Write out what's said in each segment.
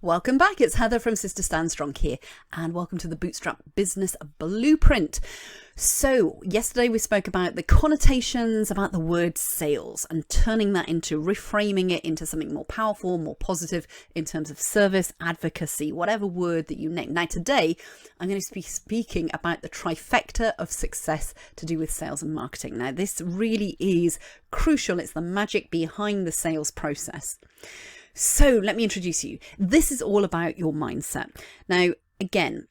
Welcome back. It's Heather from Sister Stand Strong here, and welcome to the Bootstrap Business Blueprint. So yesterday we spoke about the connotations about the word sales and turning that into reframing it into something more powerful, more positive in terms of service, advocacy, whatever word that you name. Now today I'm going to be speaking about the trifecta of success to do with sales and marketing. Now this really is crucial. It's the magic behind the sales process. So let me introduce you. This is all about your mindset. Now, again,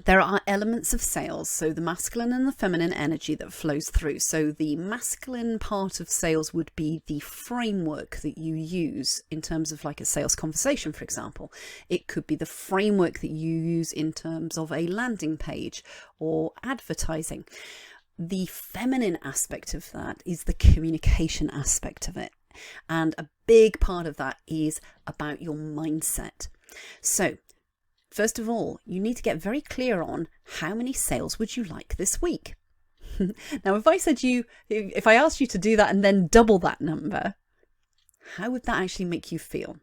there are elements of sales, so the masculine and the feminine energy that flows through. So the masculine part of sales would be the framework that you use in terms of like a sales conversation, for example. It could be the framework that you use in terms of a landing page or advertising. The feminine aspect of that is the communication aspect of it. And a big part of that is about your mindset. So first of all, you need to get very clear on how many sales would you like this week? Now, if I asked you to do that and then double that number, how would that actually make you feel?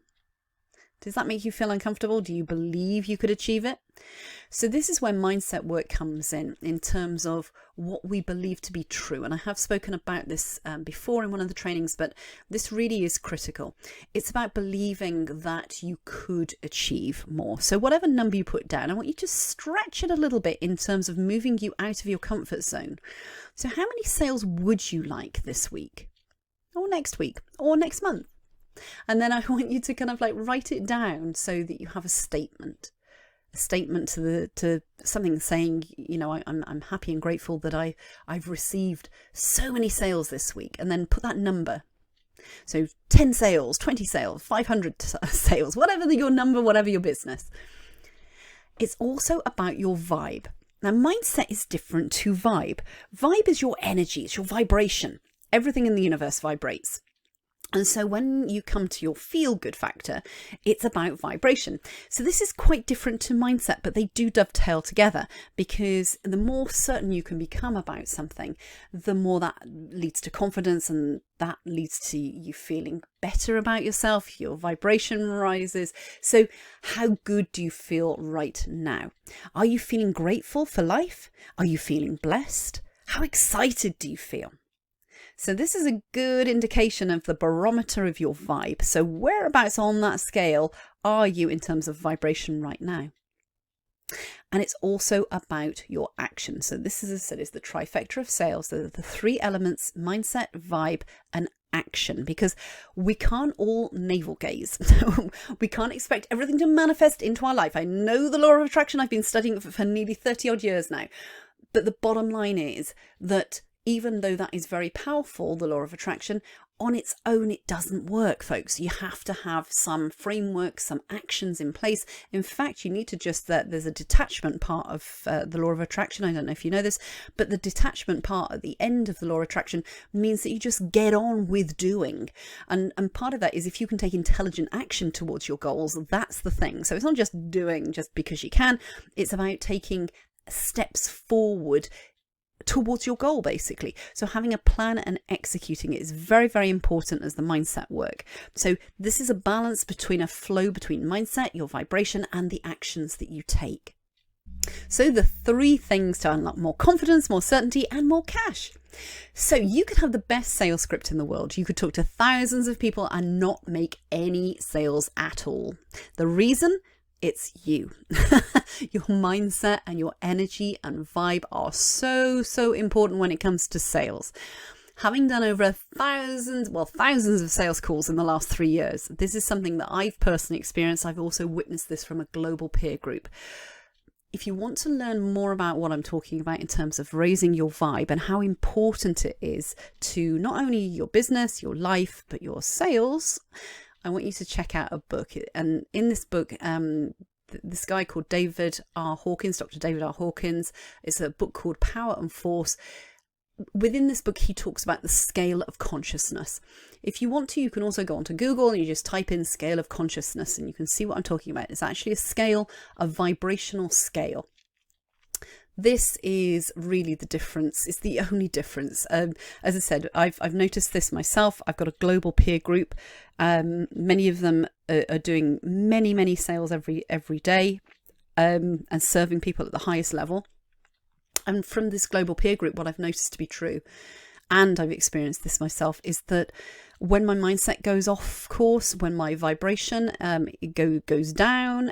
Does that make you feel uncomfortable? Do you believe you could achieve it? So this is where mindset work comes in terms of what we believe to be true. And I have spoken about this before in one of the trainings, but this really is critical. It's about believing that you could achieve more. So whatever number you put down, I want you to stretch it a little bit in terms of moving you out of your comfort zone. So how many sales would you like this week or next week or next month? And then I want you to kind of like write it down so that you have a statement to something saying, you know, I'm happy and grateful that I've received so many sales this week, and then put that number. So 10 sales, 20 sales, 500 sales, whatever your number, whatever your business. It's also about your vibe. Now, mindset is different to vibe. Vibe is your energy, it's your vibration. Everything in the universe vibrates. And so when you come to your feel-good factor, it's about vibration. So this is quite different to mindset, but they do dovetail together, because the more certain you can become about something, the more that leads to confidence, and that leads to you feeling better about yourself. Your vibration rises. So how good do you feel right now? Are you feeling grateful for life? Are you feeling blessed? How excited do you feel? So this is a good indication of the barometer of your vibe. So whereabouts on that scale are you in terms of vibration right now? And it's also about your action. So this, as I said, is the trifecta of sales. The three elements: mindset, vibe, and action. Because we can't all navel gaze. We can't expect everything to manifest into our life. I know the law of attraction. I've been studying it for nearly 30 odd years now. But the bottom line is that even though that is very powerful, the law of attraction, on its own, it doesn't work, folks. You have to have some framework, some actions in place. In fact, you need to there's a detachment part of the law of attraction. I don't know if you know this, but the detachment part at the end of the law of attraction means that you just get on with doing. And part of that is if you can take intelligent action towards your goals, that's the thing. So it's not just doing just because you can. It's about taking steps forward towards your goal, basically. So having a plan and executing it is very, very important as the mindset work. So this is a balance between a flow between mindset, your vibration, and the actions that you take. So the three things to unlock more confidence, more certainty, and more cash. So you could have the best sales script in the world. You could talk to thousands of people and not make any sales at all. The reason? It's you. Your mindset and your energy and vibe are so important when it comes to sales. Having done over thousands of sales calls in the last 3 years, this is something that I've personally experienced. I've also witnessed this from a global peer group. If you want to learn more about what I'm talking about in terms of raising your vibe and how important it is to not only your business, your life, but your sales, I want you to check out a book. And in this book, this guy called David R. Hawkins, Dr. David R. Hawkins, it's a book called Power and Force. Within this book, he talks about the scale of consciousness. If you want to, you can also go onto Google and you just type in scale of consciousness and you can see what I'm talking about. It's actually a scale, a vibrational scale. This is really the difference. It's the only difference. As I said, I've noticed this myself. I've got a global peer group. Many of them are doing many sales every day, and serving people at the highest level. And from this global peer group, what I've noticed to be true, and I've experienced this myself, is that when my mindset goes off course, when my vibration goes down,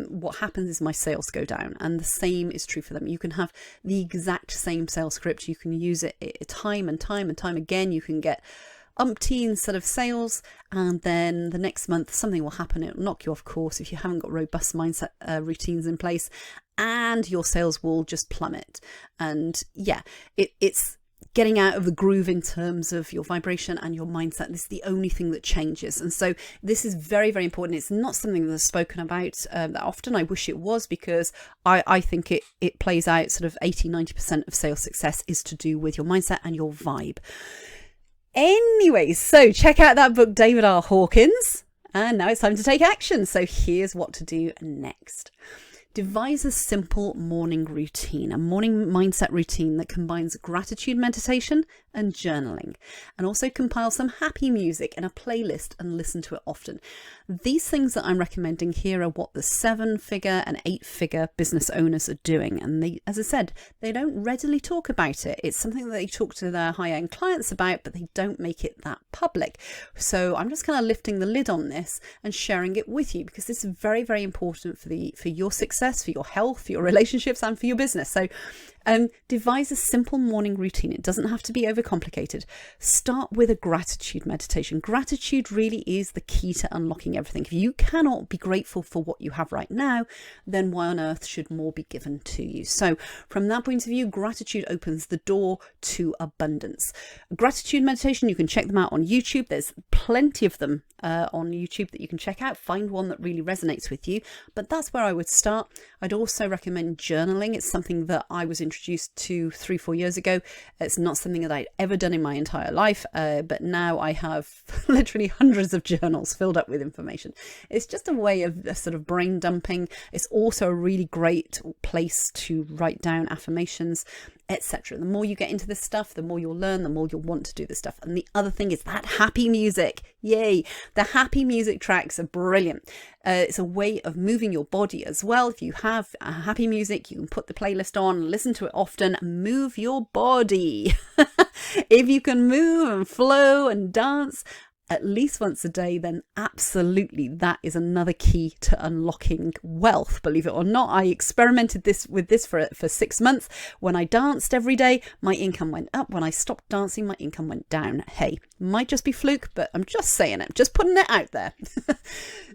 what happens is my sales go down. And the same is true for them. You can have the exact same sales script. You can use it time and time again. You can get umpteen set of sales, and then the next month something will happen. It'll knock you off course if you haven't got robust mindset routines in place, and your sales will just plummet. And yeah, it's getting out of the groove in terms of your vibration and your mindset. This is the only thing that changes. And so this is very important. It's not something that's spoken about that often. I wish it was, because I think it plays out sort of 80-90% of sales success is to do with your mindset and your vibe. Anyway, so check out that book, David R. Hawkins. And now it's time to take action. So here's what to do next. Devise a simple morning routine, a morning mindset routine that combines gratitude meditation and journaling, and also compile some happy music in a playlist and listen to it often. These things that I'm recommending here are what the 7-figure and 8-figure business owners are doing. And they, as I said, they don't readily talk about it. It's something that they talk to their high-end clients about, but they don't make it that public. So I'm just kind of lifting the lid on this and sharing it with you, because this is very important for your success, for your health, for your relationships, and for your business. So devise a simple morning routine. It doesn't have to be overcomplicated. Start with a gratitude meditation. Gratitude really is the key to unlocking everything. If you cannot be grateful for what you have right now, then why on earth should more be given to you? So from that point of view, gratitude opens the door to abundance. Gratitude meditation, you can check them out on YouTube. There's plenty of them on YouTube that you can check out. Find one that really resonates with you. But that's where I would start. I'd also recommend journaling. It's something that I was introduced to 3-4 years ago. It's not something that I'd ever done in my entire life, but now I have literally hundreds of journals filled up with information. It's just a way of sort of brain dumping. It's also a really great place to write down affirmations, etc. The more you get into this stuff, the more you'll learn, the more you'll want to do this stuff. And the other thing is that happy music. Yay! The happy music tracks are brilliant. It's a way of moving your body as well. If you have happy music, you can put the playlist on, listen to it often, move your body. If you can move and flow and dance at least once a day, then absolutely that is another key to unlocking wealth. Believe it or not, I experimented with this for 6 months. When I danced every day, my income went up. When I stopped dancing, my income went down. Hey, might just be fluke, but I'm just saying it, just putting it out there.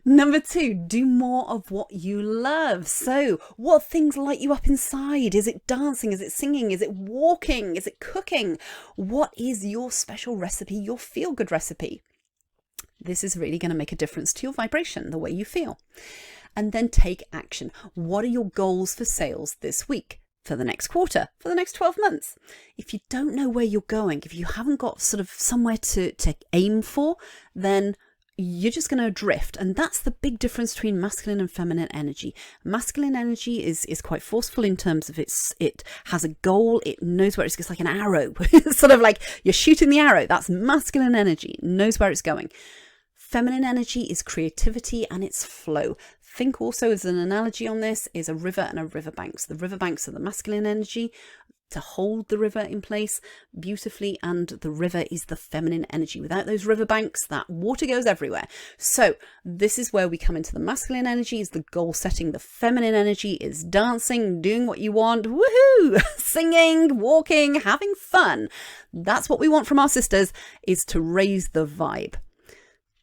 Number 2, do more of what you love. So what things light you up inside? Is it dancing? Is it singing? Is it walking? Is it cooking? What is your special recipe, your feel-good recipe? This is really going to make a difference to your vibration, the way you feel. And then take action. What are your goals for sales this week, for the next quarter, for the next 12 months? If you don't know where you're going, if you haven't got sort of somewhere to aim for, then you're just going to drift. And that's the big difference between masculine and feminine energy. Masculine energy is quite forceful in terms of it has a goal. It knows where it's like an arrow. It's sort of like you're shooting the arrow. That's masculine energy. It knows where it's going. Feminine energy is creativity and it's flow. Think also as an analogy on this is a river and a riverbank. So the riverbanks are the masculine energy to hold the river in place beautifully, and the river is the feminine energy. Without those riverbanks, that water goes everywhere. So this is where we come into the masculine energy, is the goal setting. The feminine energy is dancing, doing what you want, woohoo, singing, walking, having fun. That's what we want from our sisters, is to raise the vibe.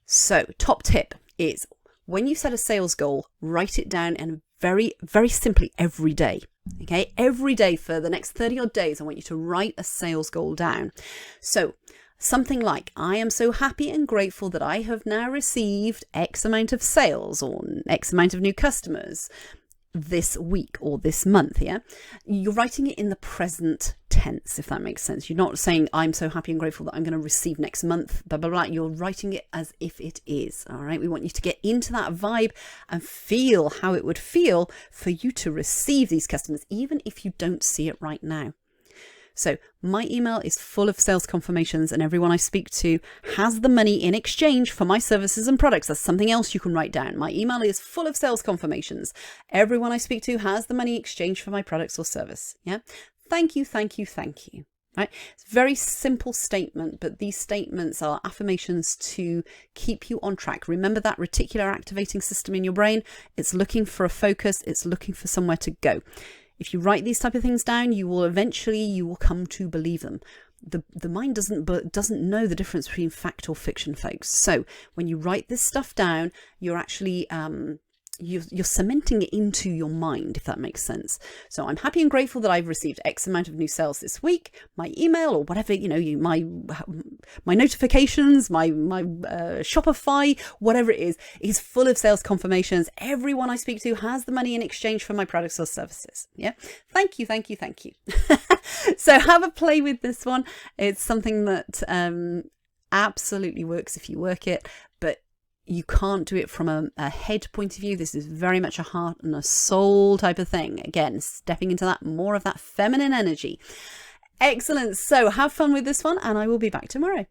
So top tip is, when you set a sales goal, write it down, and very simply every day. Okay, every day for the next 30 odd days, I want you to write a sales goal down. So something like, I am so happy and grateful that I have now received X amount of sales or X amount of new customers. this week or this month, yeah? You're writing it in the present tense, if that makes sense. You're not saying, I'm so happy and grateful that I'm going to receive next month, blah, blah, blah. You're writing it as if it is, all right? We want you to get into that vibe and feel how it would feel for you to receive these customers, even if you don't see it right now. So my email is full of sales confirmations, and everyone I speak to has the money in exchange for my services and products. That's something else you can write down. My email is full of sales confirmations. Everyone I speak to has the money in exchange for my products or service. Yeah. Thank you, thank you, thank you. Right? It's a very simple statement, but these statements are affirmations to keep you on track. Remember that reticular activating system in your brain? It's looking for a focus. It's looking for somewhere to go. If you write these type of things down, you will come to believe them. The mind doesn't know the difference between fact or fiction, folks. So when you write this stuff down, you're actually you're cementing it into your mind, if that makes sense. So I'm happy and grateful that I've received X amount of new sales this week. My email or whatever, my notifications, my Shopify, whatever it is full of sales confirmations. Everyone I speak to has the money in exchange for my products or services. Yeah. Thank you, thank you, thank you. So have a play with this one. It's something that absolutely works if you work it, but you can't do it from a head point of view. This is very much a heart and a soul type of thing. Again, stepping into that more of that feminine energy. Excellent. So have fun with this one, and I will be back tomorrow.